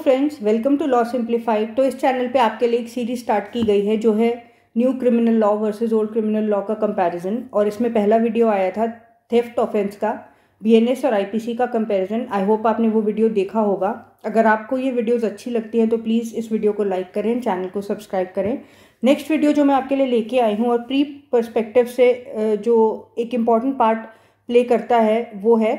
Friends, welcome to law simplified. तो इस channel पे आपके लिए एक सीरीज स्टार्ट की गई है जो है new criminal law versus old criminal law का कंपैरिजन। और इसमें पहला वीडियो आया था थेफ्ट ऑफेंस का, बीएनएस और आईपीसी का कंपैरिजन। आई होप आपने वो वीडियो देखा होगा। अगर आपको ये वीडियोस अच्छी लगती हैं तो प्लीज़ इस वीडियो को लाइक करें, चैनल को सब्सक्राइब करें। नेक्स्ट वीडियो जो मैं आपके लिए लेके आई हूँ और प्री पर्सपेक्टिव से जो एक इम्पॉर्टेंट पार्ट प्ले करता है वो है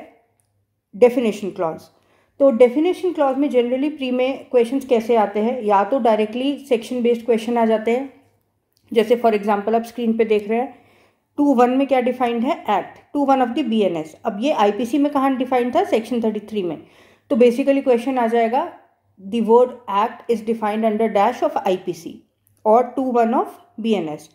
डेफिनेशन क्लॉज। तो डेफिनेशन क्लॉज में जनरली प्री में क्वेश्चंस कैसे आते हैं, या तो डायरेक्टली सेक्शन बेस्ड क्वेश्चन आ जाते हैं, जैसे फॉर एग्जांपल आप स्क्रीन पे देख रहे हैं 2(1) में क्या डिफाइंड है, एक्ट 2(1) ऑफ द बीएनएस। अब ये आईपीसी में कहाँ डिफाइंड था, सेक्शन 33 में। तो बेसिकली क्वेश्चन आ जाएगा the word act is defined under dash of IPC और 2(1) ऑफ बीएनएस।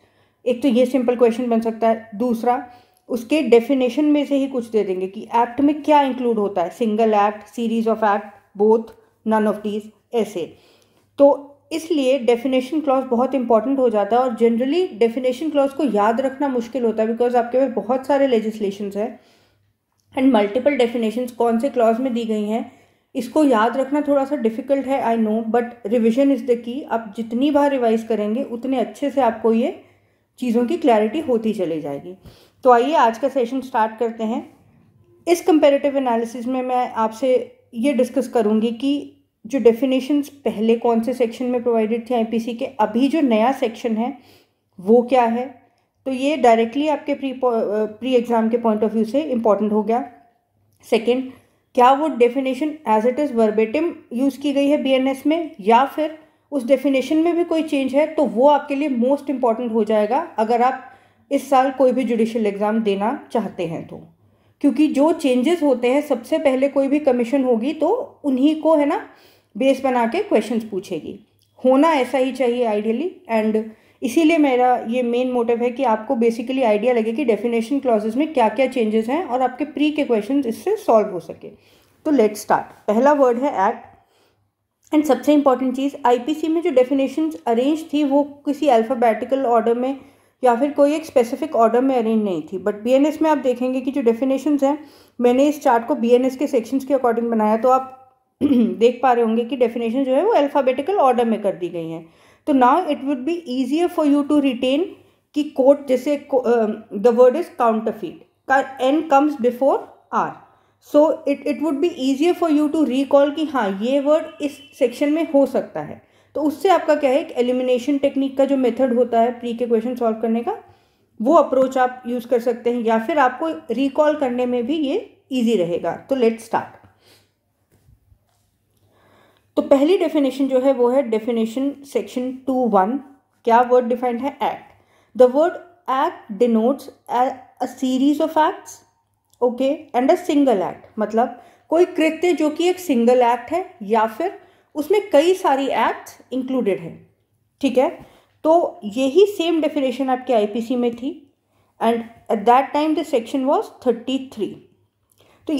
एक तो ये सिंपल क्वेश्चन बन सकता है। दूसरा, उसके डेफिनेशन में से ही कुछ दे देंगे कि एक्ट में क्या इंक्लूड होता है, single act, series of act, both, none of these, ऐसे। तो इसलिए डेफिनेशन क्लॉज बहुत इंपॉर्टेंट हो जाता है। और जनरली डेफिनेशन क्लॉज को याद रखना मुश्किल होता है बिकॉज आपके पास बहुत सारे लेजिस्लेशंस हैं एंड मल्टीपल डेफिनेशंस कौन से क्लॉज में दी गई हैं, इसको याद रखना थोड़ा सा डिफिकल्ट है, I know, but revision is the key. आप जितनी बार रिवाइज करेंगे उतने अच्छे से आपको ये चीज़ों की क्लैरिटी होती चली जाएगी। तो आइए आज का सेशन स्टार्ट करते हैं। इस कंपैरेटिव एनालिसिस में मैं आपसे ये डिस्कस करूंगी कि जो डेफिनेशंस पहले कौन से सेक्शन में प्रोवाइडेड थे आईपीसी के, अभी जो नया सेक्शन है वो क्या है। तो ये डायरेक्टली आपके प्री एग्जाम के पॉइंट ऑफ व्यू से इम्पॉर्टेंट हो गया। सेकेंड, क्या वो definition as it is verbatim use की गई है बीएनएस में, या फिर उस डेफिनेशन में भी कोई चेंज है, तो वो आपके लिए मोस्ट इंपॉर्टेंट हो जाएगा अगर आप इस साल कोई भी जुडिशियल एग्ज़ाम देना चाहते हैं तो। क्योंकि जो चेंजेस होते हैं, सबसे पहले कोई भी कमीशन होगी तो उन्हीं को है ना बेस बना के क्वेश्चंस पूछेगी। होना ऐसा ही चाहिए आइडियली। एंड इसीलिए मेरा ये मेन मोटिव है कि आपको बेसिकली आइडिया लगे कि डेफिनेशन क्लॉजेस में क्या क्या चेंजेस हैं और आपके प्री के क्वेश्चंस इससे सॉल्व हो सके। तो लेट्स स्टार्ट। पहला वर्ड है एक्ट। एंड सबसे इंपॉर्टेंट चीज़, आईपीसी में जो डेफिनेशंस अरेंज थी वो किसी अल्फ़ाबेटिकल ऑर्डर में या फिर कोई एक स्पेसिफिक ऑर्डर में अरेंज नहीं थी। बट बीएनएस में आप देखेंगे कि जो डेफिनेशंस हैं, मैंने इस चार्ट को बीएनएस के सेक्शंस के अकॉर्डिंग बनाया, तो आप देख पा रहे होंगे कि डेफिनेशन जो है वो अल्फ़ाबेटिकल ऑर्डर में कर दी गई हैं। तो now it would be easier for you to retain कि कोट, जैसे द वर्ड इज काउंटरफीट का N comes before R, so it would be easier for you to recall कि हाँ ये वर्ड इस सेक्शन में हो सकता है। तो उससे आपका क्या है, एक एलिमिनेशन टेक्निक का जो मेथड होता है प्री के क्वेश्चन सॉल्व करने का, वो अप्रोच आप यूज़ कर सकते हैं, या फिर आपको रिकॉल करने में भी ये इजी रहेगा। तो लेट्स स्टार्ट। तो पहली डेफिनेशन जो है वो है डेफिनेशन सेक्शन 2(1). क्या वर्ड डिफाइंड है, act. The word act denotes a series of acts, okay, and a single act. मतलब कोई कृत्य जो कि एक सिंगल एक्ट है या फिर उसमें कई सारी एक्ट्स इंक्लूडेड है, ठीक है। तो यही सेम डेफिनेशन आपके आईपीसी में थी and at that time the section was 33। तो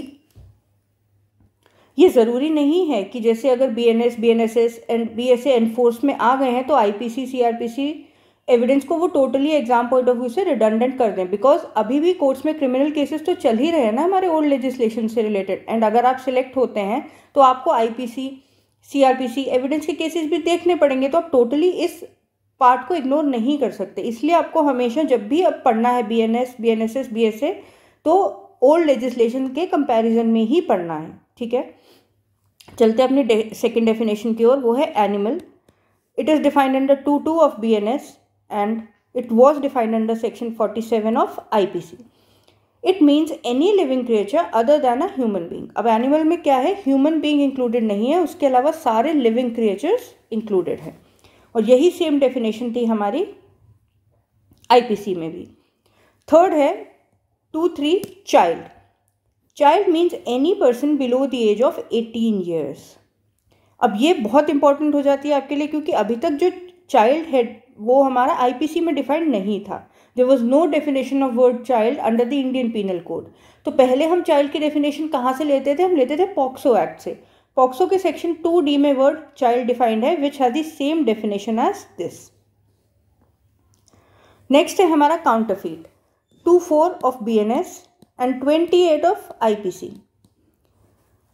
ये ज़रूरी नहीं है कि जैसे अगर BNS, BNSS and BSA enforce में आ गए हैं तो आईपीसी, सीआरपीसी एविडेंस को वो totally exam point of view से रिडंडेंट कर दें, बिकॉज अभी भी कोर्ट्स में क्रिमिनल केसेस तो चल ही रहे हैं ना हमारे ओल्ड लेजिस्लेशन से रिलेटेड। एंड अगर आप सिलेक्ट होते हैं तो आपको आईपीसी, सीआरपीसी एविडेंस के केसेस भी देखने पड़ेंगे। तो आप टोटली इस पार्ट को इग्नोर नहीं कर सकते। इसलिए आपको हमेशा जब भी अब पढ़ना है बीएनएस, बीएनएसएस, बीएसए, तो ओल्ड लेजिस्लेशन के कंपैरिजन में ही पढ़ना है, ठीक है। चलते अपनी सेकेंड डेफिनेशन की ओर, वो है animal. It is defined under 2(2) of BNS and it was defined under section 47 of IPC. It means any living creature other than a human being. अब एनिमल में क्या है, ह्यूमन बींग इंक्लूडेड नहीं है, उसके अलावा सारे लिविंग क्रिएचर्स इंक्लूडेड हैं। और यही सेम डेफिनेशन थी हमारी आईपीसी में भी। थर्ड है 2(3) child. Child means any person below the age of 18 years. अब ये बहुत इंपॉर्टेंट हो जाती है आपके लिए, क्योंकि अभी तक जो चाइल्ड है वो हमारा आईपीसी में डिफाइंड नहीं था। There was no definition of word child under the Indian penal code. तो पहले हम चाइल्ड की डेफिनेशन कहाँ से लेते थे, हम लेते थे पॉक्सो एक्ट से। पॉक्सो के सेक्शन 2D में वर्ड चाइल्ड डिफाइंड है, which has the same definition as this. Next है हमारा counterfeit, 2(4) of BNS and 28 of IPC.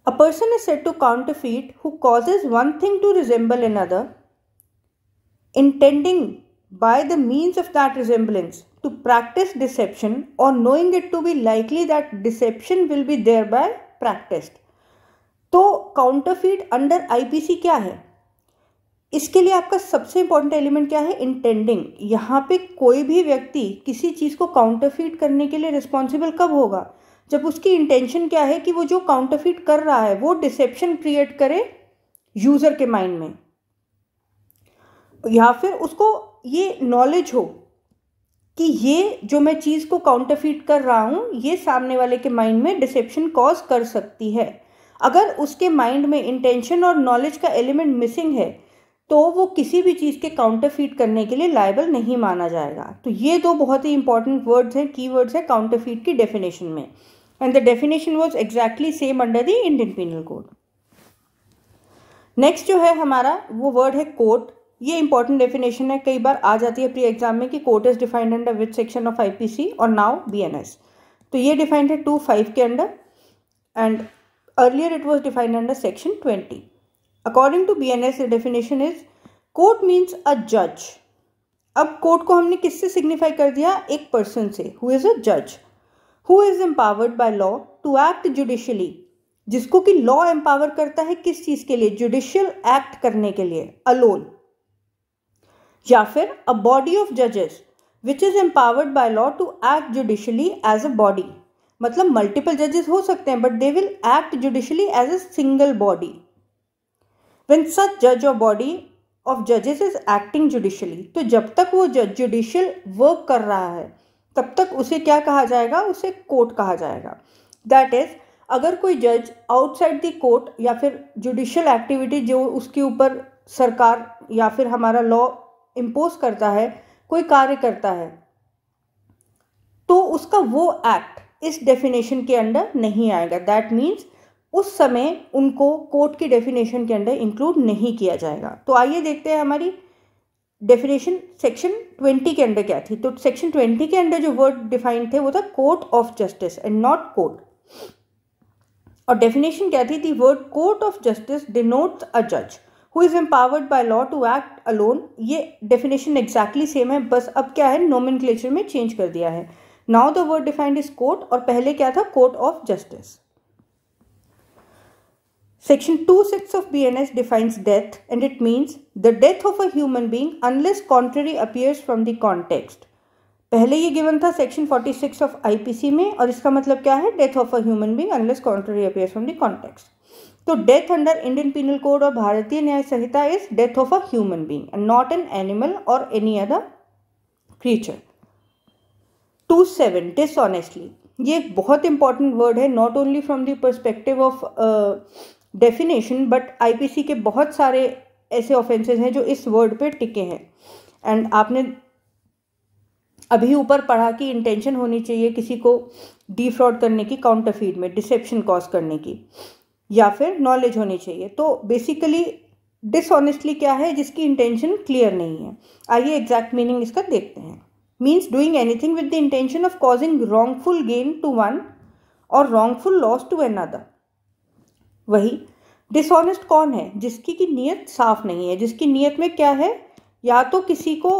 A person is said to counterfeit who causes one thing to resemble another, intending by the means of that resemblance to practice deception or knowing it to be likely that deception will be thereby practiced. तो counterfeit under IPC क्या है? इसके लिए आपका सबसे important element क्या है? Intending. यहाँ पे कोई भी व्यक्ति किसी चीज़ को काउंटरफीट करने के लिए रिस्पॉन्सिबल कब होगा? जब उसकी इंटेंशन क्या है कि वो जो काउंटरफीट कर रहा है वो डिसेप्शन क्रिएट करे यूज़र के माइंड में, या फिर उसको ये नॉलेज हो कि ये जो मैं चीज़ को काउंटरफीट कर रहा हूँ ये सामने वाले के माइंड में डिसेप्शन कॉज कर सकती है। अगर उसके माइंड में इंटेंशन और नॉलेज का एलिमेंट मिसिंग है तो वो किसी भी चीज़ के काउंटरफीट करने के लिए लायबल नहीं माना जाएगा। तो ये दो बहुत ही इंपॉर्टेंट वर्ड्स हैं, की वर्ड्स हैं काउंटरफीट की डेफिनेशन में, and the definition was exactly same under the Indian penal code. Next जो है हमारा वो वर्ड है कोर्ट। ये इंपॉर्टेंट डेफिनेशन है, कई बार आ जाती है प्री एग्जाम में कि court is defined under which section of IPC और नाउ बीएनएस। तो ये डिफाइंड है 2(5) के under, and earlier it was defined under section 20। According to BNS the definition is court means a जज। अब कोर्ट को हमने किससे सिग्निफाई कर दिया? एक पर्सन से, हु इज अ जज, who is empowered by law to act judicially, जिसको कि लॉ एम्पावर करता है किस चीज के लिए? जुडिशियल एक्ट करने के लिए, अलोन। या फिर अ बॉडी ऑफ जजेस which is empowered by law to act judicially as a body. मतलब मल्टीपल जजेस हो सकते हैं but they will act judicially as a single body. When such जज और बॉडी ऑफ जजेस इज एक्टिंग जुडिशियली, तो जब तक वो जज जुडिशियल वर्क कर रहा है तब तक उसे क्या कहा जाएगा? उसे कोर्ट कहा जाएगा। दैट इज, अगर कोई जज आउटसाइड द कोर्ट या फिर जुडिशियल एक्टिविटी जो उसके ऊपर सरकार या फिर हमारा लॉ इम्पोज करता है, कोई कार्य करता है, तो उसका वो एक्ट इस डेफिनेशन के अंडर नहीं आएगा। दैट मीन्स उस समय उनको कोर्ट की डेफिनेशन के अंडर इंक्लूड नहीं किया जाएगा। तो आइए देखते हैं हमारी डेफिनेशन सेक्शन 20 के अंडर क्या थी। तो सेक्शन 20 के अंडर जो वर्ड डिफाइंड थे वो था court of justice and not court. और डेफिनेशन क्या थी? The word court of justice denotes a जज who is empowered by law to act alone. ये डेफिनेशन एग्जैक्टली सेम है, बस अब क्या है नोमेनक्लेचर में चेंज कर दिया है। Now the word defined is court और पहले क्या था? Court of justice. Section 2(6) of BNS defines death and it means the death of a human being unless contrary appears from the context. पहले ये गिवन था सेक्शन 46 ऑफ आईपीसी में और इसका मतलब क्या है? Death of a human being unless contrary appears from the context. तो death under Indian penal code और Bharatiya Nyaya Sanhita is death of a human being and not an animal or any other creature. 2(7) dishonestly, ये बहुत important word है, not only from the perspective of definition but IPC के बहुत सारे ऐसे offences हैं जो इस वर्ड पे टिके हैं। एंड आपने अभी ऊपर पढ़ा कि इंटेंशन होनी चाहिए किसी को डिफ्रॉड करने की, काउंटरफीट में डिसेप्शन कॉज करने की, या फिर नॉलेज होनी चाहिए। तो बेसिकली डिसऑनेस्टली क्या है? जिसकी इंटेंशन क्लियर नहीं है। आइए एग्जैक्ट मीनिंग इसका देखते हैं। Means doing anything with the intention of causing wrongful gain to one or wrongful loss to another. वही डिसऑनेस्ट कौन है? जिसकी की नीयत साफ नहीं है, जिसकी नीयत में क्या है? या तो किसी को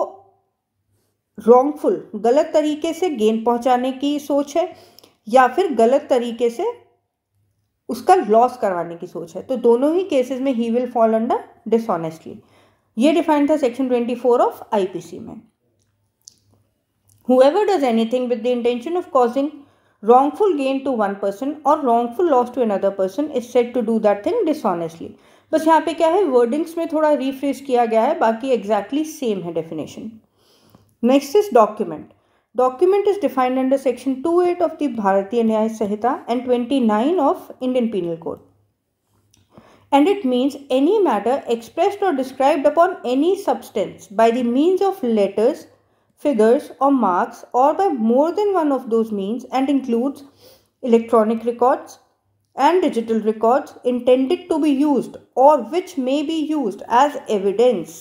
रॉन्गफुल गलत तरीके से गेन पहुंचाने की सोच है या फिर गलत तरीके से उसका लॉस करवाने की सोच है। तो दोनों ही केसेस में he will fall under dishonestly. ये डिफाइंड था सेक्शन 24 ऑफ आईपीसी में। Whoever does anything with the intention of causing wrongful gain to one person or wrongful loss to another person is said to do that thing dishonestly. बस यहाँ पे क्या है, wordings में थोड़ा refresh किया गया है, बाकी एग्जैक्टली सेम है definition. Next is document. Document is defined under section 2(8) of the Bharatiya Nyaya Sanhita and 29 of Indian penal code and it means any matter expressed or described upon any substance by the means of letters, figures or marks or by more than one of those means and includes electronic records and digital records intended to be used or which may be used as evidence.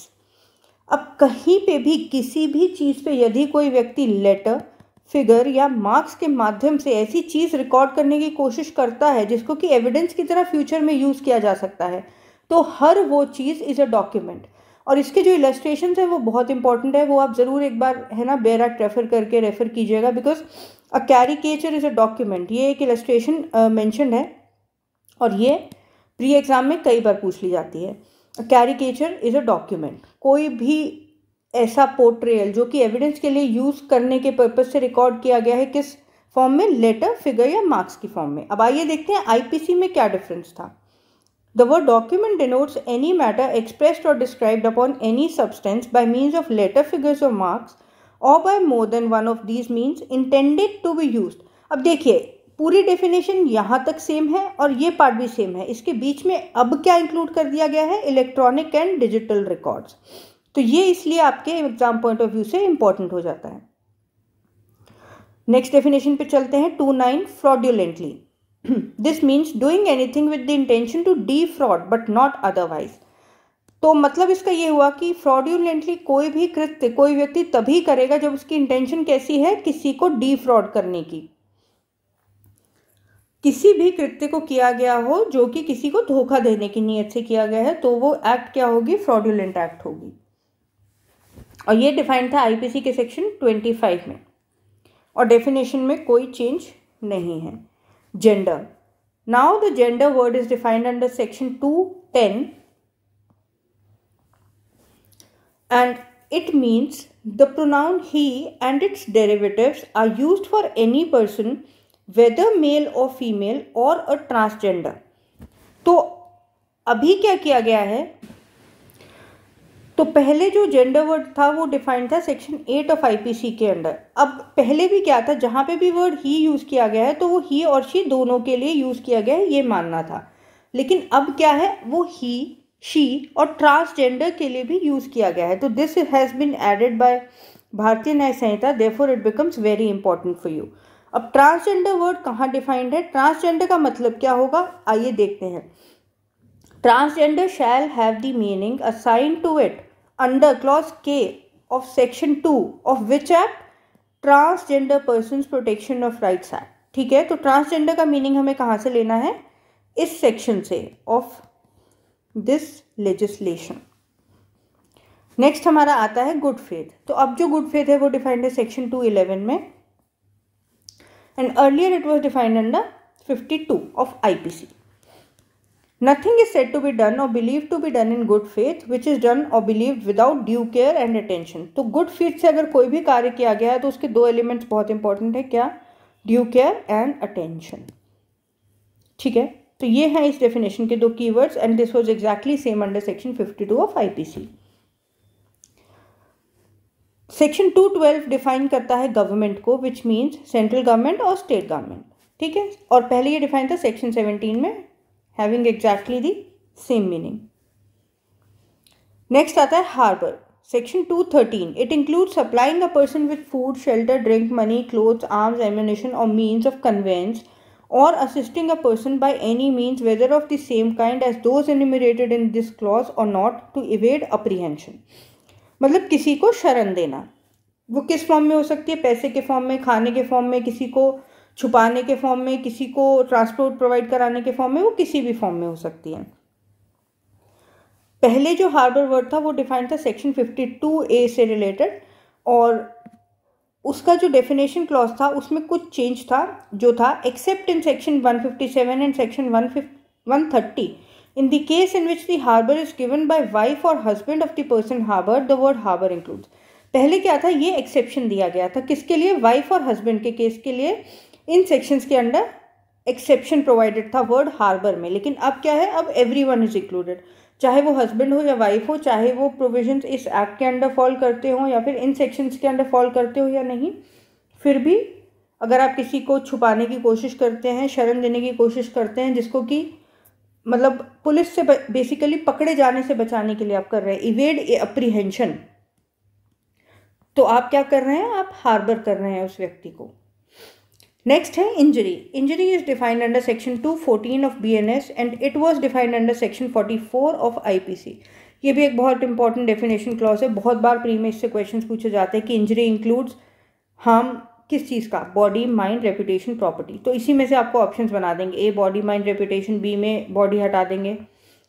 अब कहीं पे भी किसी भी चीज़ पे यदि कोई व्यक्ति लेटर, फिगर या मार्क्स के माध्यम से ऐसी चीज़ रिकॉर्ड करने की कोशिश करता है जिसको कि एविडेंस की तरह फ्यूचर में यूज़ किया जा सकता है, तो हर वो चीज़ इज़ अ डॉक्यूमेंट। और इसके जो इलस्ट्रेशन है वो बहुत इंपॉर्टेंट है, वो आप ज़रूर एक बार है ना बेयर एक्ट रेफर कीजिएगा, because a caricature is a document. ये एक इलस्ट्रेशन मेंशन्ड है और ये प्री एग्जाम में कई बार पूछ ली जाती है। कैरिकेचर इज़ अ डॉक्यूमेंट, कोई भी ऐसा पोर्ट्रेयल जो कि एविडेंस के लिए यूज़ करने के पर्पज से रिकॉर्ड किया गया है, किस फॉर्म में, लेटर, फिगर या मार्क्स की फॉर्म में। अब आइए देखते हैं आईपीसी में क्या डिफरेंस था। The word document denotes any matter expressed or described upon any substance by means of letter, figures or marks or by more than one of these means intended to be used. अब देखिए पूरी definition यहाँ तक same है और ये part भी same है, इसके बीच में अब क्या इंक्लूड कर दिया गया है, इलेक्ट्रॉनिक एंड डिजिटल रिकॉर्ड्स। तो ये इसलिए आपके एग्जाम पॉइंट ऑफ व्यू से इंपॉर्टेंट हो जाता है। नेक्स्ट डेफिनेशन पे चलते हैं। 2(9) fraudulently, this means doing anything with the intention to defraud but not otherwise. तो मतलब इसका ये हुआ कि फ्रॉड्यूलेंटली कोई भी कृत्य कोई व्यक्ति तभी करेगा जब उसकी इंटेंशन कैसी है, किसी को डिफ्रॉड करने की, किसी भी कृत्य को किया गया हो जो कि किसी को धोखा देने की नीयत से किया गया है, तो वो एक्ट क्या होगी, फ्रॉड्यूलेंट एक्ट होगी। और ये डिफाइंड था आईपीसी के सेक्शन 25 में, और डेफिनेशन में कोई चेंज नहीं है। Gender, now the gender word is defined under section 210 and it means the pronoun he and its derivatives are used for any person whether male or female or a transgender। तो अभी क्या किया गया है, तो पहले जो जेंडर वर्ड था वो डिफाइंड था सेक्शन 8 ऑफ आईपीसी के अंडर। अब पहले भी क्या था, जहाँ पे भी वर्ड ही यूज़ किया गया है तो वो ही और शी दोनों के लिए यूज़ किया गया है, ये मानना था। लेकिन अब क्या है, वो ही, शी और ट्रांसजेंडर के लिए भी यूज़ किया गया है। तो this has been added by Bharatiya Nyaya Sanhita, therefore it becomes very important for you. अब ट्रांसजेंडर वर्ड कहाँ डिफाइंड है, ट्रांसजेंडर का मतलब क्या होगा, आइए देखते हैं। Transgender shall have the meaning assigned to it under clause K of section 2 of which act, transgender persons protection of rights act. ठीक है, तो ट्रांसजेंडर का मीनिंग हमें कहाँ से लेना है, इस सेक्शन से ऑफ दिस लेजिस्लेशन। नेक्स्ट हमारा आता है गुड फेथ। तो अब जो गुड फेथ है वो डिफाइंड है सेक्शन 211 में, and earlier it was defined under 52 of IPC. Nothing is said to be done or believe to be done in good faith which is done or believe without due care and attention. तो good faith से अगर कोई भी कार्य किया गया है तो उसके दो एलिमेंट्स बहुत इंपॉर्टेंट है, क्या, ड्यू केयर एंड अटेंशन। ठीक है, तो ये हैं इस डेफिनेशन के दो keywords, and this was exactly same under section 52 of IPC. Section 212 define करता है गवर्नमेंट को, विच मीन्स सेंट्रल गवर्नमेंट और स्टेट गवर्नमेंट। ठीक है, और पहले ये डिफाइन था सेक्शन 17 में, having exactly the same meaning. Next आता है harbour, section 213। It include supplying a person with food, shelter, drink, money, clothes, arms, ammunition or means of conveyance or assisting a person by any means whether of the same kind as those enumerated in this clause or not to evade apprehension। मतलब किसी को शरण देना, वो किस form में हो सकती है, पैसे के फॉर्म में, खाने के फॉर्म में, किसी को छुपाने के फॉर्म में, किसी को ट्रांसपोर्ट प्रोवाइड कराने के फॉर्म में, वो किसी भी फॉर्म में हो सकती है। पहले जो हार्बर वर्ड था वो डिफाइंड था सेक्शन 52A से रिलेटेड, और उसका जो डेफिनेशन क्लॉज था उसमें कुछ चेंज था, जो था except in section 157 and section 130 in the case in which the harbour is given by wife or husband of the person harbour, the word harbour includes. पहले क्या था, ये एक्सेप्शन दिया गया था, किसके लिए, वाइफ और हस्बैंड के केस के लिए इन सेक्शंस के अंडर एक्सेप्शन प्रोवाइडेड था वर्ड हार्बर में। लेकिन अब क्या है, अब एवरीवन इज इंक्लूडेड, चाहे वो हस्बैंड हो या वाइफ हो, चाहे वो प्रोविजंस इस एक्ट के अंडर फॉल करते हो या फिर इन सेक्शंस के अंडर फॉल करते हो या नहीं, फिर भी अगर आप किसी को छुपाने की कोशिश करते हैं, शरण देने की कोशिश करते हैं, जिसको कि मतलब पुलिस से बेसिकली पकड़े जाने से बचाने के लिए आप कर रहे हैं, इवेड अप्रीहेंशन, तो आप क्या कर रहे हैं, आप हार्बर कर रहे हैं उस व्यक्ति को। नेक्स्ट है injury. Injury is defined under section 214 of BNS and it was defined under section 44 of IPC। ये भी एक बहुत इंपॉर्टेंट डेफिनेशन क्लॉज है, बहुत बार प्री में इससे क्वेश्चंस पूछे जाते हैं कि इंजरी इंक्लूड्स हार्म किस चीज़ का, बॉडी माइंड रेपुटेशन प्रॉपर्टी। तो इसी में से आपको ऑप्शंस बना देंगे, A body mind reputation, B में बॉडी हटा देंगे,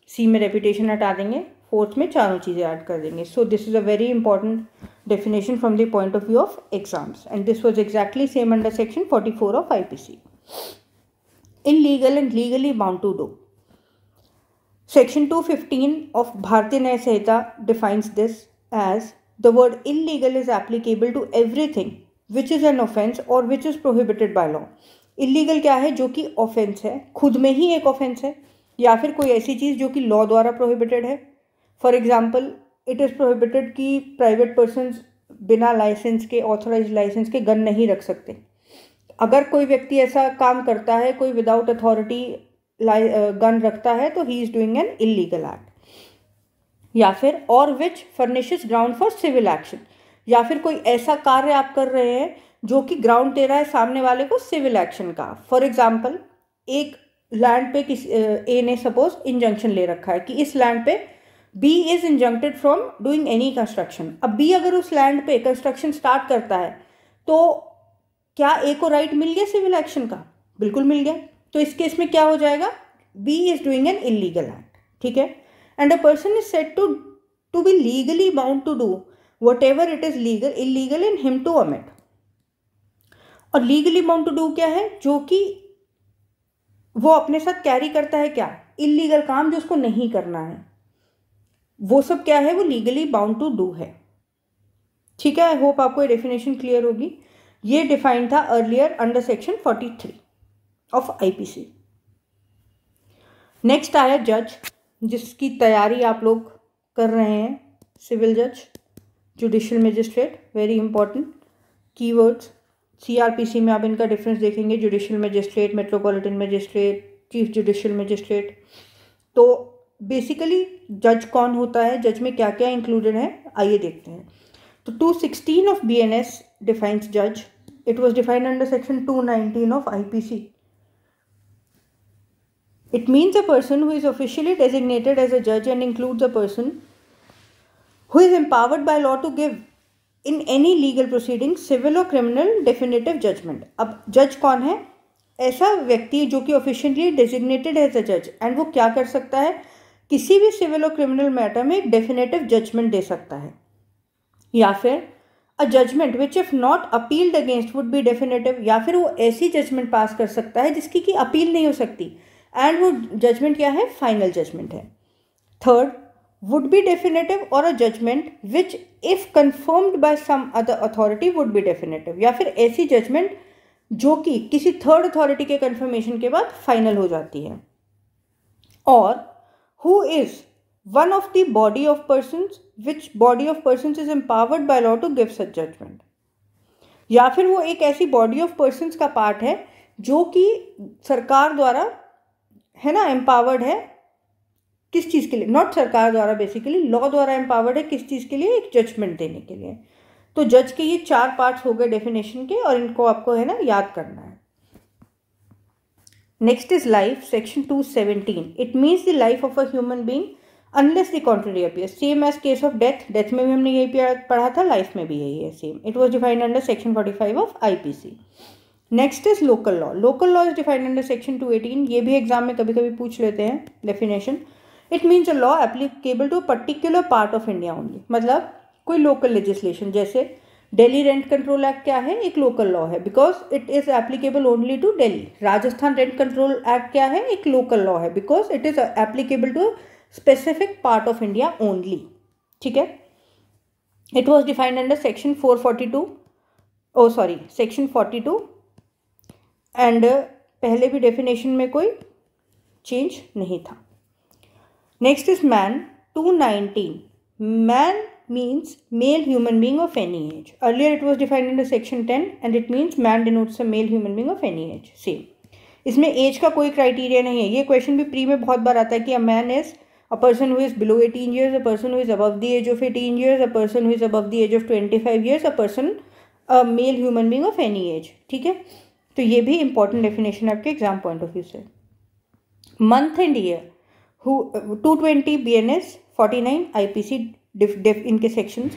सी में रेपुटेशन हटा देंगे, फोर्थ में चारों चीज़ें ऐड कर देंगे। So this is a very important definition from the point of view of exams, and this was exactly same under section 44 of IPC. Illegal and legally bound to do. Section 215 of Bharatiya Nyaya Sanhita defines this as the word illegal is applicable to everything which is an offense or which is prohibited by law. Illegal क्या है? जो कि offense है, खुद में ही एक offense है, या फिर कोई ऐसी चीज़ जो कि law द्वारा prohibited है। For example, it is prohibited कि प्राइवेट पर्सनस बिना लाइसेंस के, ऑथोराइज लाइसेंस के गन नहीं रख सकते। अगर कोई व्यक्ति ऐसा काम करता है, कोई विदाउट अथॉरिटी गन रखता है, तो he is doing an illegal act. या फिर or which furnishes ground for civil action, या फिर कोई ऐसा कार्य आप कर रहे हैं जो कि ग्राउंड दे रहा है सामने वाले को सिविल एक्शन का। फॉर एग्जाम्पल, एक लैंड पे किसी ए ने सपोज इंजंक्शन ले रखा है कि इस लैंड पे B is injuncted from doing any construction. अब बी अगर उस लैंड पे कंस्ट्रक्शन स्टार्ट करता है, तो क्या ए को राइट मिल गया सिविल एक्शन का? बिल्कुल मिल गया। तो इस केस में क्या हो जाएगा? B is doing an illegal act, ठीक है। And a person is said to be legally bound to do whatever it is legal illegal in him to omit. और लीगली बाउंड टू डू क्या है? जो कि वो अपने साथ कैरी करता है क्या? इलीगल काम जो उसको नहीं करना है, वो सब क्या है? वो लीगली बाउंड टू डू है, ठीक है। आई होप आपको ये डेफिनेशन क्लियर होगी। ये डिफाइन था earlier under section 43 of IPC. Next आया जज, जिसकी तैयारी आप लोग कर रहे हैं। सिविल जज, judicial magistrate, very important keywords. CrPC में आप इनका डिफरेंस देखेंगे, judicial magistrate, metropolitan magistrate, chief judicial magistrate. तो बेसिकली जज कौन होता है, जज में क्या क्या इंक्लूडेड है, आइए देखते हैं। तो 216 ऑफ BNS डिफाइंस जज। It was defined under section 219 of IPC. It means a person who is officially designated as a judge and includes a person who is empowered by law to give in any legal proceeding, civil or criminal, definitive judgment. अब जज कौन है? ऐसा व्यक्ति जो कि officially designated as a जज, and वो क्या कर सकता है? किसी भी सिविल और क्रिमिनल मैटर में एक डेफिनेटिव जजमेंट दे सकता है, या फिर a judgment which if not appealed against would be definitive, या फिर वो ऐसी जजमेंट पास कर सकता है जिसकी की अपील नहीं हो सकती, एंड वो जजमेंट क्या है? फाइनल जजमेंट है। Third, would be definitive or a judgment which if confirmed by some other authority would be definitive, या फिर ऐसी जजमेंट जो कि किसी थर्ड अथॉरिटी के कंफर्मेशन के बाद फाइनल हो जाती है। और who is one of the body of persons which body of persons is empowered by law to give such judgment, या फिर वो एक ऐसी बॉडी ऑफ पर्सन्स का पार्ट है जो कि सरकार द्वारा है ना एम्पावर्ड है, किस चीज़ के लिए? नॉट सरकार द्वारा, बेसिकली लॉ द्वारा एम्पावर्ड है, किस चीज़ के लिए? एक जजमेंट देने के लिए। तो जज के ये 4 पार्ट्स हो गए डेफिनेशन के, और इनको आपको है ना याद करना है। Next is life, section 217. It means the life of a human being unless the contrary appears. Same as case of death. Death में भी हमने यही पढ़ा था, life में भी यही है same. It was defined under section 45 of IPC. Next is local law. Local law is defined under section 218. ये भी एग्जाम में कभी कभी पूछ लेते हैं definition. It means a law applicable to a particular part of India only. मतलब कोई local legislation, जैसे दिल्ली रेंट कंट्रोल एक्ट क्या है? एक लोकल लॉ है, because it is applicable only to Delhi. Rajasthan rent control act क्या है? एक लोकल लॉ है, because it is applicable to specific part of India only, ठीक है। It was defined under section 442, section 42, and पहले भी डेफिनेशन में कोई चेंज नहीं था। Next is man, 219. Man means male human being of any age. Earlier it was defined under section 10 and it means man denotes a male human being of any age. Same. इसमें as का कोई criteria नहीं है। ये question भी pre में बहुत बार आता है कि a man is a person who is below 18 years, a person who is above the age of 18 years, a person who is above the age of 25 years, a person a male human being of any age, ठीक है। तो ये भी important definition आपके exam point of view से। Month and year, 220 BNS, 49 IPC इनके sections.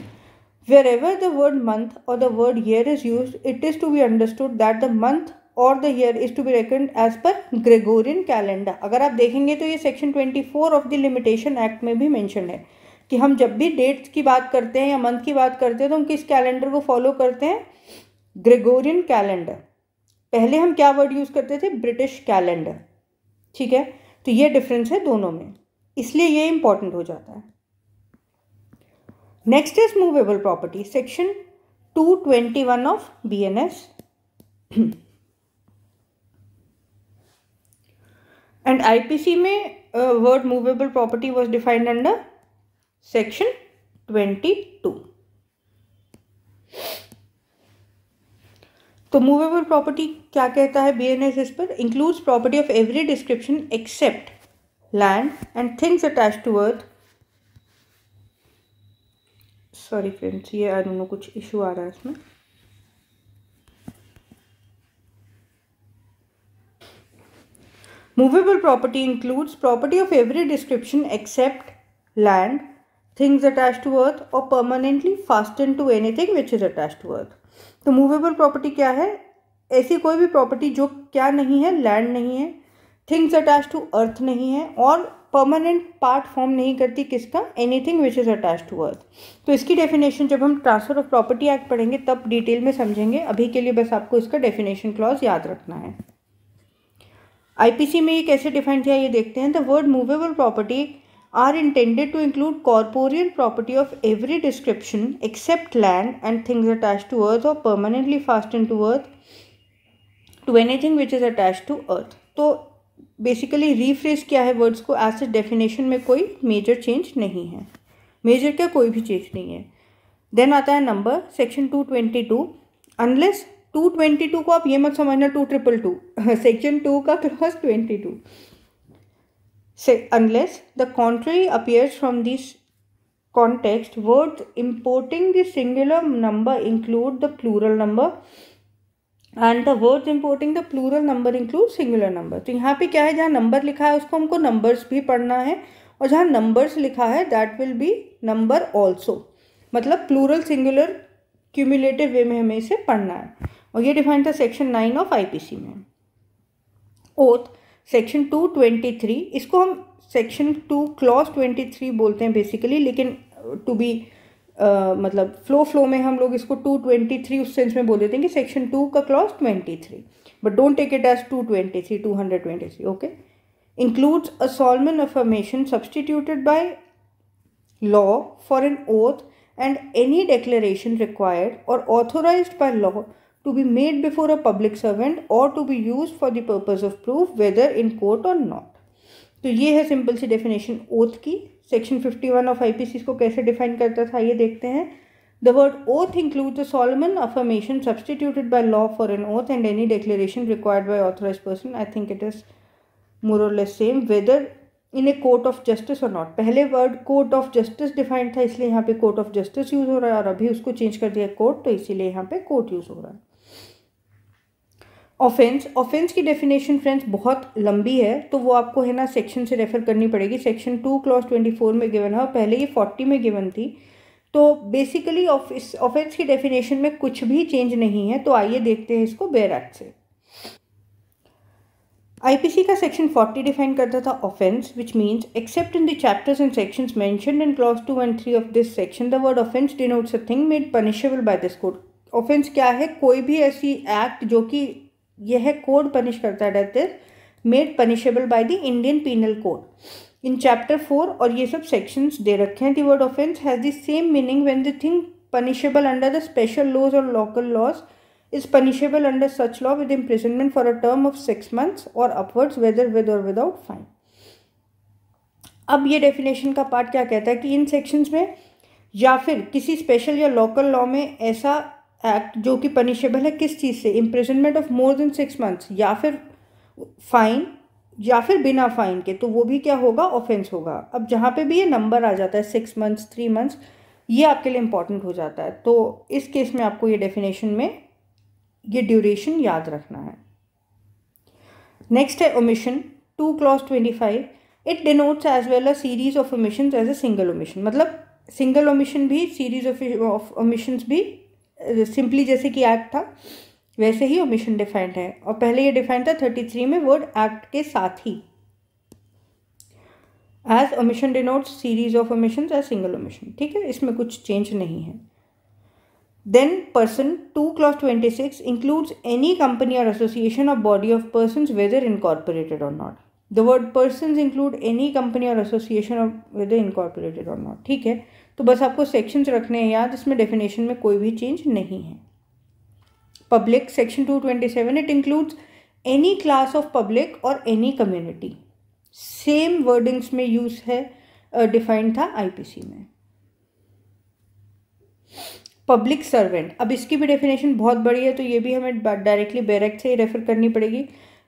Wherever the word month or the word year is used, it is to be understood that the month or the year is to be reckoned as per Gregorian calendar. अगर आप देखेंगे तो ये section 24 of the limitation act में भी mention है कि हम जब भी डेट्स की बात करते हैं या मंथ की बात करते हैं तो हम किस कैलेंडर को फॉलो करते हैं? Gregorian calendar. पहले हम क्या वर्ड यूज करते थे? British calendar. ठीक है, तो ये डिफरेंस है दोनों में, इसलिए ये इंपॉर्टेंट हो जाता है। Next is movable property, section 221 of BNS। And IPC में word movable property was defined under section 22। तो मूवेबल प्रॉपर्टी क्या कहता है BNS इस पर? Includes property of every description except land and things attached to earth. Sorry friends, ये I don't know कुछ issue आ रहा है इसमें। Movable property includes property of every description except land, things attached to earth or permanently fastened to anything which is attached to earth। तो movable property क्या है? ऐसी कोई भी प्रॉपर्टी जो क्या नहीं है? लैंड नहीं है, थिंग्स अटैच टू अर्थ नहीं है और परमानेंट पार्ट फॉर्म नहीं करती किसका? Anything which is attach to earth. तो इसकी डेफिनेशन जब हम ट्रांसफर ऑफ प्रॉपर्टी एक्ट पढ़ेंगे तब डिटेल में समझेंगे, अभी के लिए बस आपको इसका डेफिनेशन क्लॉज याद रखना है। IPC में ये कैसे डिफाइन किया ये देखते हैं। The word movable property are intended to include corporeal property of every description except land and things attach to earth or permanently fastened to earth to anything which is attach to earth. तो basically rephrase किया है words को, as definition में कोई major change नहीं है। Major क्या? कोई भी चेंज नहीं है। देन आता है नंबर, सेक्शन 222। अनलेस 222 को आप ये मत समझना 2222, सेक्शन 2 का clause 22। Unless the contrary appears from this context, words importing the singular number include the plural number and the words importing the plural number include singular number। तो यहाँ पे क्या है? जहाँ नंबर लिखा है उसको हमको नंबर्स भी पढ़ना है और जहाँ नंबर्स लिखा है that will be number also, मतलब प्लूरल सिंगुलर क्यूमुलेटिव वे में हमें इसे पढ़ना है। और ये डिफाइन था सेक्शन 9 ऑफ IPC में। ओथ, सेक्शन 223, इसको हम सेक्शन 2 क्लॉज 23 बोलते हैं बेसिकली, लेकिन टू बी मतलब फ्लो में हम लोग इसको 223 उस सेंस में बोल देते हैं कि सेक्शन 2 का clause 23, but don't take it as 223 okay. Includes a solemn affirmation substituted by law for an oath and any declaration required or authorised by law to be made before a public servant or to be used for the purpose of proof whether in court or not। तो ये है simple सी definition oath की। Section 51 of IPC इसको कैसे define करता था ये देखते हैं। The word oath includes a solemn affirmation substituted by law for an oath and any declaration required by authorised person. I think it is more or less same, whether in a court of justice or not. पहले word court of justice defined था, इसलिए यहाँ पे court of justice use हो रहा है, और अभी उसको चेंज कर दिया कोर्ट, तो इसीलिए यहाँ पे कोर्ट यूज हो रहा है। ऑफेंस की डेफिनेशन फ्रेंड्स बहुत लंबी है, तो वो आपको है ना सेक्शन से रेफर करनी पड़ेगी। सेक्शन 2 क्लॉज 24 में गिवन है और पहले ये 40 में गिवन थी। तो बेसिकली ऑफेंस की डेफिनेशन में कुछ भी चेंज नहीं है। तो आइए देखते हैं इसको बेयर एक्ट से। IPC का सेक्शन 40 डिफाइन करता था offence, which means except in the chapters and sections mentioned in clause 2 and 3 of this section the word offence denotes a thing made punishable by this code. Offence क्या है? कोई भी ऐसी act जो कि यह कोड पनिश करता है, that is made punishable by the Indian penal code in chapter 4, और ये सब सेक्शंस दे रखे हैं। The word offence has the same meaning when the thing punishable under the special laws or local laws is punishable under such law with imprisonment for a term of 6 months or upwards whether with or without fine। अब ये definition का part क्या कहता है कि इन sections में या फिर किसी स्पेशल या लोकल लॉ में ऐसा एक्ट जो कि पनिशेबल है किस चीज़ से? Imprisonment of more than 6 months या फिर फाइन या फिर बिना फाइन के, तो वो भी क्या होगा? ऑफेंस होगा। अब जहाँ पे भी ये नंबर आ जाता है 6 months 3 months, ये आपके लिए इंपॉर्टेंट हो जाता है। तो इस केस में आपको ये डेफिनेशन में ये ड्यूरेशन याद रखना है। नेक्स्ट है omission 2 clause 25। It denotes as well a series of omissions as a single omission. मतलब सिंगल ओमिशन भी, सीरीज ऑफ ओमिशंस भी सिंपली जैसे कि एक्ट था वैसे ही ओमिशन डिफाइंड है, और पहले ये डिफाइंड था 33 में वर्ड एक्ट के साथ ही। As omission denotes series of omission as single omission, ठीक है, इसमें कुछ चेंज नहीं है। Then person 2 clause 26 includes any company or association or body of persons whether incorporated or not. The word persons include any company or association or whether incorporated or not, ठीक है। तो बस आपको सेक्शंस रखने हैं याद, इसमें डेफिनेशन में कोई भी चेंज नहीं है। Public section 227 it includes any class of public और एनी कम्युनिटी, सेम वर्डिंग्स में यूज है, डिफाइंड था आईपीसी में। पब्लिक सर्वेंट, अब इसकी भी डेफिनेशन बहुत बड़ी है तो ये भी हमें डायरेक्टली बैरेक्ट से ही रेफर करनी पड़ेगी,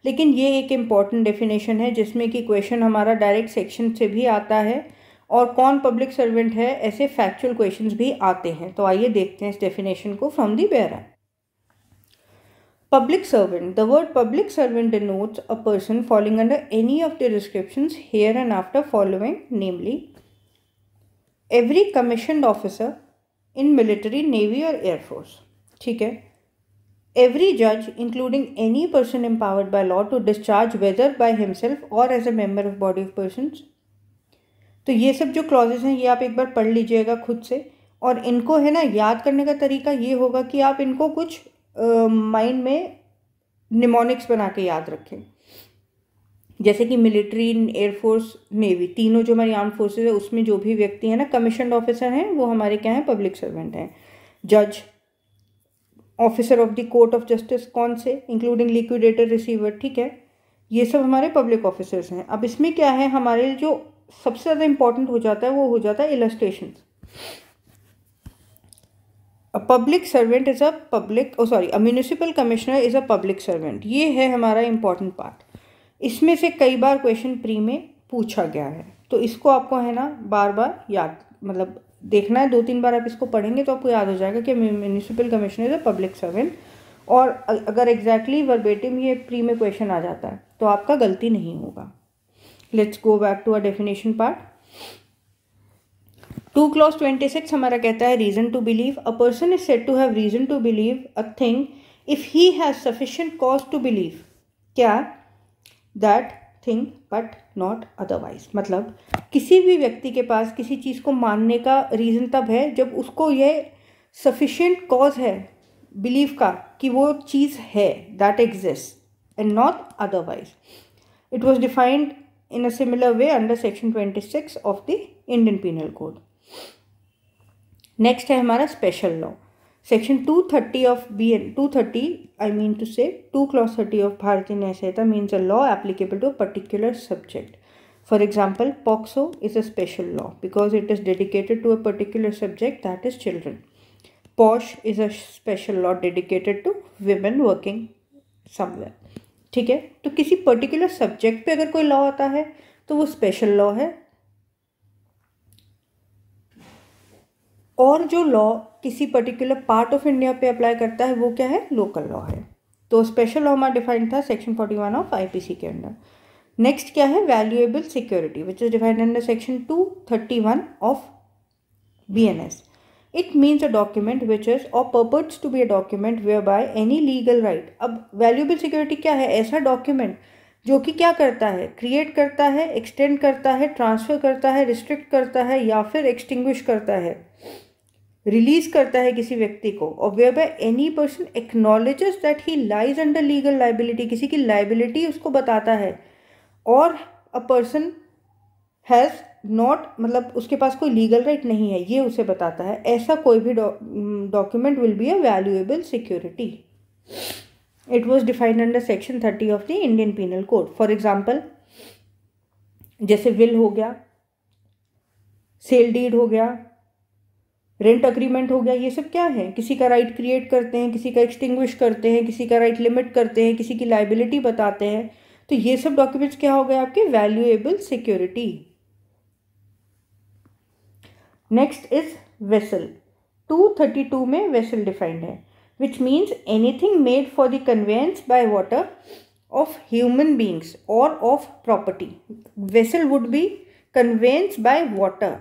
लेकिन ये एक इम्पॉर्टेंट डेफिनेशन है जिसमें कि क्वेश्चन हमारा डायरेक्ट सेक्शन से भी आता है, और कौन पब्लिक सर्वेंट है ऐसे फैक्चुअल क्वेश्चंस भी आते हैं। तो आइए देखते हैं इस डेफिनेशन को फ्रॉम दी बैरा। Public servant. The word public servant denotes a person falling under any of the descriptions here and after following, namely, every commissioned officer in military, navy or air force. ठीक है, every judge including any person empowered by law to discharge whether by himself or as a member of body of persons. तो ये सब जो clauses हैं ये आप एक बार पढ़ लीजिएगा खुद से, और इनको है ना याद करने का तरीका ये होगा कि आप इनको कुछ माइंड में निमोनिक्स बना के याद रखें, जैसे कि मिलिट्री, एयरफोर्स, नेवी, तीनों जो हमारी आर्म फोर्सेज है उसमें जो भी व्यक्ति है ना कमीशन्ड ऑफिसर हैं वो हमारे क्या हैं, पब्लिक सर्वेंट हैं। जज, officer of the court of justice, कौन से, इंक्लूडिंग लिक्विडेटर, रिसीवर, ठीक है, ये सब हमारे पब्लिक ऑफिसर्स हैं। अब इसमें क्या है, हमारे जो सबसे ज़्यादा इंपॉर्टेंट हो जाता है वो हो जाता है illustration. A public servant is a public, a municipal commissioner is a public servant। ये है हमारा इम्पॉर्टेंट पार्ट, इसमें से कई बार क्वेश्चन प्री में पूछा गया है, तो इसको आपको है ना बार बार याद मतलब देखना है, 2-3 बार आप इसको पढ़ेंगे तो आपको याद हो जाएगा कि municipal commissioner is a public servant. और अगर एग्जैक्टली वर्बेटिम ये प्री में क्वेश्चन आ जाता है तो आपका गलती नहीं होगा। Let's go back to a definition part. 2 clause 26 हमारा कहता है reason to believe, a person is said to have reason to believe a thing if he has sufficient cause to believe क्या, that thing but not otherwise. मतलब किसी भी व्यक्ति के पास किसी चीज़ को मानने का रीज़न तब है जब उसको यह सफिशिएंट कॉज है बिलीव का कि वो चीज़ है, that exist and not otherwise. It was defined in a similar way under section 26 of the Indian Penal Code. Next है हमारा special law, section 230 of BN 230 I mean to say 2 clause 30 of Bharatiya Nyaya Sanhita means a law applicable to a particular subject. For example, POCSO is a special law because it is dedicated to a particular subject, that is children. POSH is a special law dedicated to women working somewhere. ठीक है, तो किसी particular subject पे अगर कोई law आता है तो वो स्पेशल लॉ है, और जो लॉ किसी पर्टिकुलर पार्ट ऑफ इंडिया पे अप्लाई करता है वो क्या है, लोकल लॉ है। तो स्पेशल लॉ हमारा डिफाइंड था सेक्शन 41 ऑफ आईपीसी के अंदर। नेक्स्ट क्या है, valuable security which is defined under section 231 of BNS. It means a document which is or purports to be a document whereby any legal right। अब valuable security क्या है, ऐसा document जो कि क्या करता है, क्रिएट करता है, एक्सटेंड करता है, ट्रांसफ़र करता है, रिस्ट्रिक्ट करता है या फिर एक्सटिंग्विश करता है, रिलीज करता है किसी व्यक्ति को, और whereby any person acknowledges that he lies under legal liability, किसी की लाइबिलिटी उसको बताता है, और a person हैज़ नॉट मतलब उसके पास कोई लीगल राइट नहीं है ये उसे बताता है, ऐसा कोई भी document will be a valuable security. It was defined under section 30 of the Indian penal code. For example जैसे विल हो गया, सेल डीड हो गया, रेंट अग्रीमेंट हो गया, ये सब क्या है, किसी का राइट क्रिएट करते हैं, किसी का एक्सटिंग्विश करते हैं, किसी का राइट लिमिट करते हैं, किसी की लाइबिलिटी बताते हैं। तो ये सब डॉक्यूमेंट्स क्या हो गए आपके, valuable security. Next is vessel. 232 में वेसल डिफाइंड है which means anything made for the conveyance by water of human beings or of property. Vessel would be conveyance by water.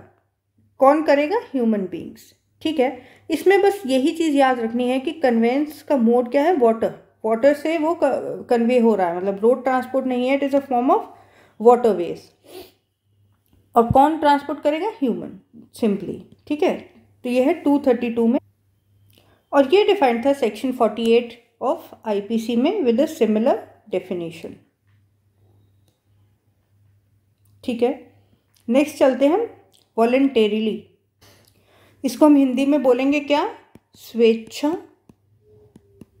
कौन करेगा? Human beings. ठीक है, इसमें बस यही चीज़ याद रखनी है कि कन्वेंस का मोड क्या है? वाटर। वाटर से वो कन्वे हो रहा है, मतलब रोड ट्रांसपोर्ट नहीं है, it is a form of waterways. और कौन ट्रांसपोर्ट करेगा? Human, simply. ठीक है, तो ये है 232 में, और ये डिफाइंड था सेक्शन 48 ऑफ आईपीसी में विद अ सिमिलर डेफिनेशन। ठीक है, नेक्स्ट चलते हैं हम वॉलंटेरिली। इसको हम हिंदी में बोलेंगे क्या? स्वेच्छा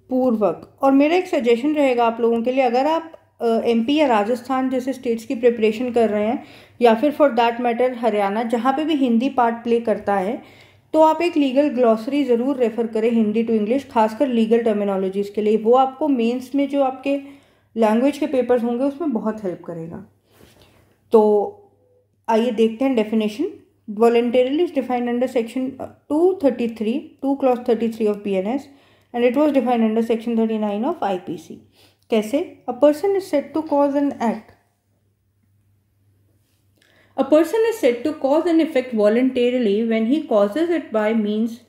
पूर्वक। और मेरा एक सजेशन रहेगा आप लोगों के लिए, अगर आप एमपी या राजस्थान जैसे स्टेट्स की प्रिपरेशन कर रहे हैं, या फिर फॉर दैट मैटर हरियाणा, जहाँ पे भी हिंदी पार्ट प्ले करता है, तो आप एक लीगल ग्लॉसरी ज़रूर रेफर करें हिंदी टू इंग्लिश, खासकर लीगल टर्मिनोलॉजीज़ के लिए। वो आपको मेंस में जो आपके लैंग्वेज के पेपर्स होंगे उसमें बहुत हेल्प करेगा। तो आइए देखते हैं definition. Voluntarily is defined under section 233, 2 clause 33 of BNS, and it was defined under section 39 of IPC. कैसे? A person is said to cause an act. A person is said to cause an effect voluntarily when he causes it by means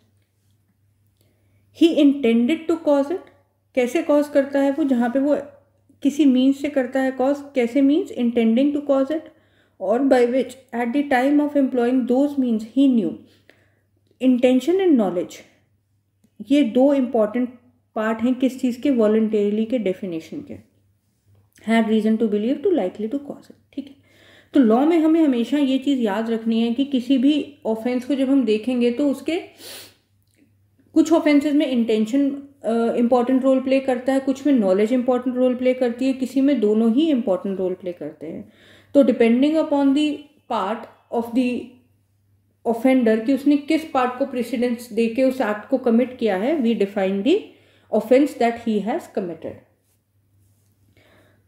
he intended to cause it. कैसे cause करता है वो? जहाँ पे वो किसी means से करता है cause, कैसे means? Intending to cause it, or by which at the time of employing those means he knew. Intention and knowledge, ये दो important पार्ट हैं किस चीज़ के? voluntarily के डेफिनेशन के। had reason to believe to likely to cause it। ठीक है, तो लॉ में हमें हमेशा ये चीज़ याद रखनी है कि किसी भी ऑफेंस को जब हम देखेंगे तो उसके कुछ ऑफेंसेस में इंटेंशन इंपॉर्टेंट रोल प्ले करता है, कुछ में नॉलेज इंपॉर्टेंट रोल प्ले करती है, किसी में दोनों ही इंपॉर्टेंट रोल प्ले करते हैं। तो depending upon the part of the offender कि उसने किस पार्ट को प्रेसिडेंस देके उस एक्ट को कमिट किया है, we define the offence that he has committed.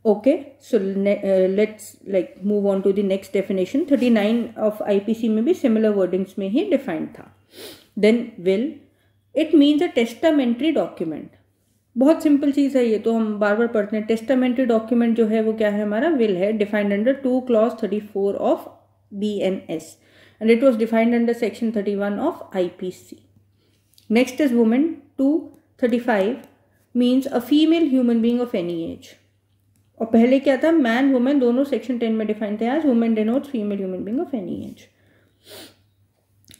Okay, so let's like move on to the next definition. 39 of IPC में भी सिमिलर वर्डिंग्स में ही डिफाइंड था। Then will, it means a testamentary document. बहुत simple चीज़ है ये, तो हम बार बार पढ़ते हैं। टेस्टामेंट्री डॉक्यूमेंट जो है वो क्या है? हमारा विल है, defined under 2 clause 34 of BNS, and it was defined under section 31 of IPC। Next is women. 235 means a female human being of any as. और पहले क्या था? मैन वुमेन दोनों सेक्शन 10 में डिफाइन थे, आज women denotes female human being of any as.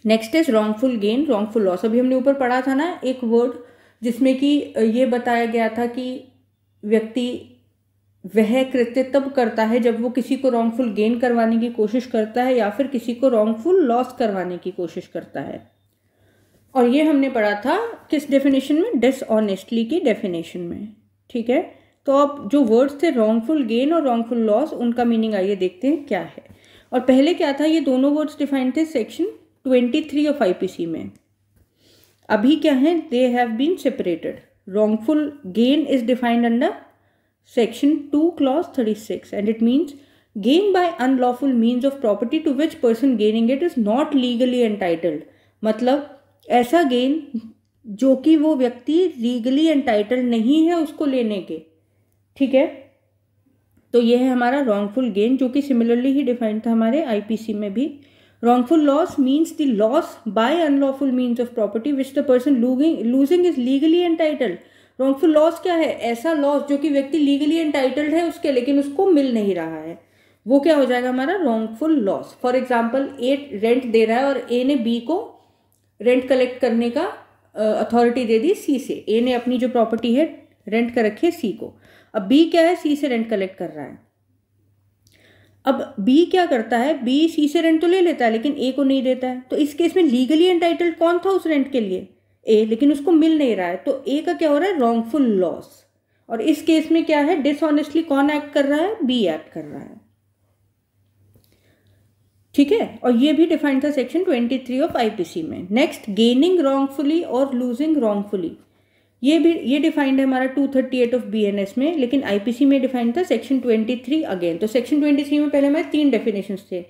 Next is wrongful gain, wrongful loss. अभी हमने ऊपर पढ़ा था ना एक वर्ड जिसमें कि ये बताया गया था कि व्यक्ति वह कृत्य तब करता है जब वो किसी को रॉन्गफुल गेन करवाने की कोशिश करता है या फिर किसी को रॉन्गफुल लॉस करवाने की कोशिश करता है। और ये हमने पढ़ा था किस डेफिनेशन में? डिसऑनेस्टली की डेफिनेशन में। ठीक है, तो अब जो वर्ड्स थे रॉन्गफुल गेन और रॉन्गफुल लॉस, उनका मीनिंग आइए देखते हैं क्या है। और पहले क्या था? ये दोनों वर्ड्स डिफाइंड थे सेक्शन 23 ऑफ आईपीसी में। अभी क्या है? They have been separated. Wrongful gain is defined under section 2 clause 36 and it means gain by unlawful means of property to which person gaining it is not legally entitled. मतलब ऐसा gain जो कि वो व्यक्ति लीगली एंटाइटल्ड नहीं है उसको लेने के। ठीक है, तो ये है हमारा रॉन्गफुल गेन, जो कि सिमिलरली ही डिफाइंड था हमारे आईपीसी में भी। Wrongful loss means the loss by unlawful means of property which the person losing is legally entitled. Wrongful loss क्या है? ऐसा लॉस जो कि व्यक्ति लीगली एंटाइटल्ड है उसके, लेकिन उसको मिल नहीं रहा है, वो क्या हो जाएगा हमारा? Wrongful loss. For example, A rent दे रहा है और ए ने बी को रेंट कलेक्ट करने का अथॉरिटी दे दी सी से। ए ने अपनी जो प्रॉपर्टी है रेंट कर रखी है सी को, अब बी क्या है? सी से रेंट कलेक्ट कर रहा है। अब बी क्या करता है? बी सी से रेंट तो ले लेता है लेकिन ए को नहीं देता है, तो इस केस में लीगली एंटाइटल्ड कौन था उस रेंट के लिए? ए, लेकिन उसको मिल नहीं रहा है, तो ए का क्या हो रहा है? Wrongful loss. और इस केस में क्या है? डिसऑनेस्टली कौन एक्ट कर रहा है? बी एक्ट कर रहा है। ठीक है, और ये भी डिफाइंड था सेक्शन 23 ऑफ आईपीसी में। नेक्स्ट, गेनिंग रॉन्गफुली और लूजिंग रॉन्गफुली, ये डिफाइंड है हमारा 238 ऑफ बीएनएस में, लेकिन आईपीसी में डिफाइंड था सेक्शन 23 अगेन। तो सेक्शन 23 में पहले हमारे 3 डेफिनेशंस थे,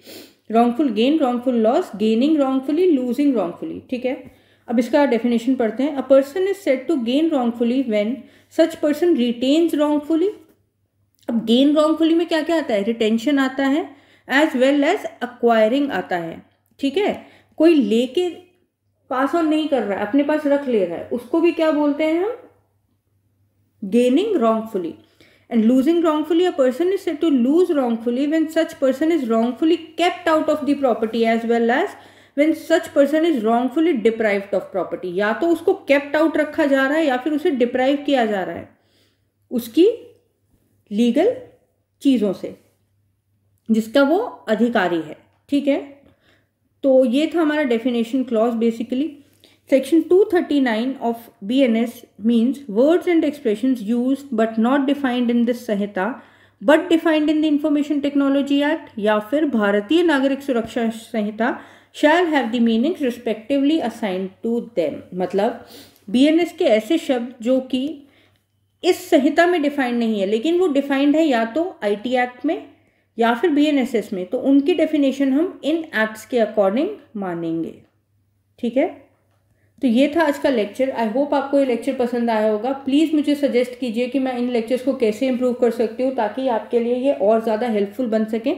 wrongful gain, wrongful loss, gaining wrongfully, losing wrongfully. ठीक है, अब इसका डेफिनेशन पढ़ते हैं। A person is said to gain wrongfully when such person retains wrongfully. अब गेन रॉन्गफुली में क्या क्या आता है? रिटेंशन आता है एज वेल एज अक्वायरिंग आता है। ठीक है, कोई लेके पास ऑन नहीं कर रहा है, अपने पास रख ले रहा है, उसको भी क्या बोलते हैं हम? Gaining wrongfully. And losing wrongfully, a person is said to lose wrongfully when such person is wrongfully kept out of the property as well as when such person is wrongfully deprived of property. या तो उसको kept out रखा जा रहा है या फिर उसे deprive किया जा रहा है उसकी लीगल चीज़ों से जिसका वो अधिकारी है। ठीक है, तो ये था हमारा definition clause basically. Section 239 of BNS means words and expressions used but not defined in this Samhita but defined in the Information Technology Act या फिर भारतीय नागरिक सुरक्षा संहिता shall have the meanings respectively assigned to them। मतलब BNS के ऐसे शब्द जो कि इस संहिता में डिफाइंड नहीं है लेकिन वो डिफाइंड है या तो IT एक्ट में या फिर BNSS में, तो उनकी डेफिनेशन हम इन एक्ट्स के अकॉर्डिंग मानेंगे। ठीक है, तो ये था आज का लेक्चर। आई होप आपको ये लेक्चर पसंद आया होगा। प्लीज़ मुझे सजेस्ट कीजिए कि मैं इन लेक्चर्स को कैसे इंप्रूव कर सकती हूँ ताकि आपके लिए ये और ज़्यादा हेल्पफुल बन सकें।